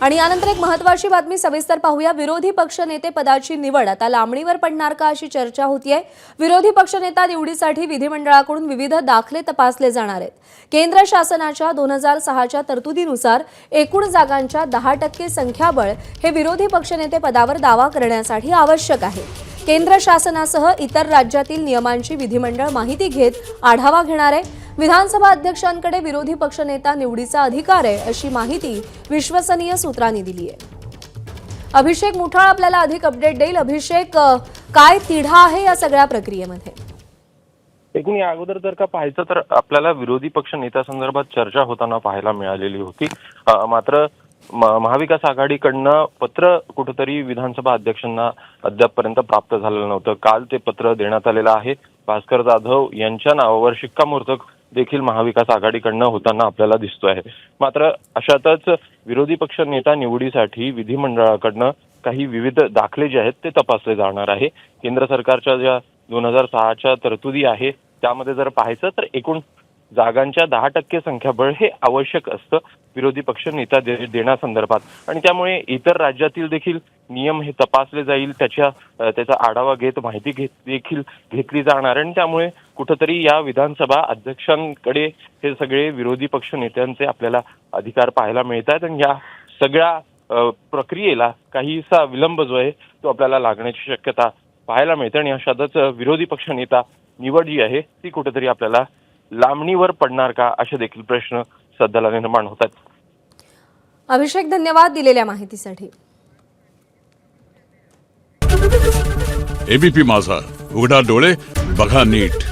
आणि यानंतर एक महत्त्वाची बातमी सविस्तर पाहूया। विरोधी पक्षनेते पदाची निवड आता लांबणीवर पडणार का अशी चर्चा होतीये। विरोधी पक्षनेता निवडीसाठी विधिमंडळाकडून विविध दाखले तपासले जाणार आहेत। केंद्र शासनाच्या 2006च्या तरतुदीनुसार एकूण जागांच्या 10% संख्याबळ हे विरोधी पक्षनेते पदावर दावा करण्यासाठी आवश्यक आहे। केंद्र शासनासह इतर राज्यातील नियमांची विधिमंडळ माहिती घेत आढावा घेणार आहे। विधानसभा अध्यक्षांकडे विरोधी पक्षनेता निवडीचा अधिकार आहे अशी माहिती विश्वसनीय सूत्रांनी दिली आहे। अभिषेक मुठाळ आपल्याला अधिक अपडेट देईल। अभिषेक, काय तिढा आहे या सगळ्या प्रक्रियेमध्ये? एकूण या अगोदर जर का पाहायचं तर आपल्याला विरोधी पक्ष नेत्यासंदर्भात चर्चा होताना पाहायला मिळालेली होती। मात्र महाविकास आघाडीकडनं पत्र कुठेतरी विधानसभा अध्यक्षांना अद्यापपर्यंत प्राप्त झालेलं नव्हतं। काल ते पत्र देण्यात आलेलं आहे। भास्कर जाधव यांच्या नावावर शिक्कामोर्तब देखील महाविकास आघाडीकडनं होताना आपल्याला दिसतो आहे। मात्र अशातच विरोधी पक्ष नेता निवडीसाठी विधिमंडळाकडनं काही विविध दाखले जे आहेत ते तपासले जाणार आहे। केंद्र सरकारच्या ज्या 2006च्या तरतुदी आहे त्यामध्ये जर पाहायचं तर एकूण जागांच्या 10% संख्याबळ हे आवश्यक असतं विरोधी पक्ष नेता देण्यासंदर्भात, आणि त्यामुळे इतर राज्यातील देखील नियम हे तपासले जाईल, त्याचा आढावा घेत माहिती देखील घेतली जाणार, आणि त्यामुळे कुठेतरी या विधानसभा अध्यक्षांकडे हे सगळे विरोधी पक्ष नेत्यांचे आपल्याला अधिकार पाहायला मिळतात, आणि या सगळ्या प्रक्रियेला काहीसा विलंब जो आहे तो आपल्याला लागण्याची शक्यता पाहायला मिळते। आणि अशातच विरोधी पक्ष नेता निवड जी आहे ती कुठेतरी आपल्याला लांबणीवर पडणार का असे देखील प्रश्न सध्याला निर्माण होतात। अभिषेक, धन्यवाद दिलेल्या माहितीसाठी। एबीपी माझा, उघडा डोळे बघा नीट।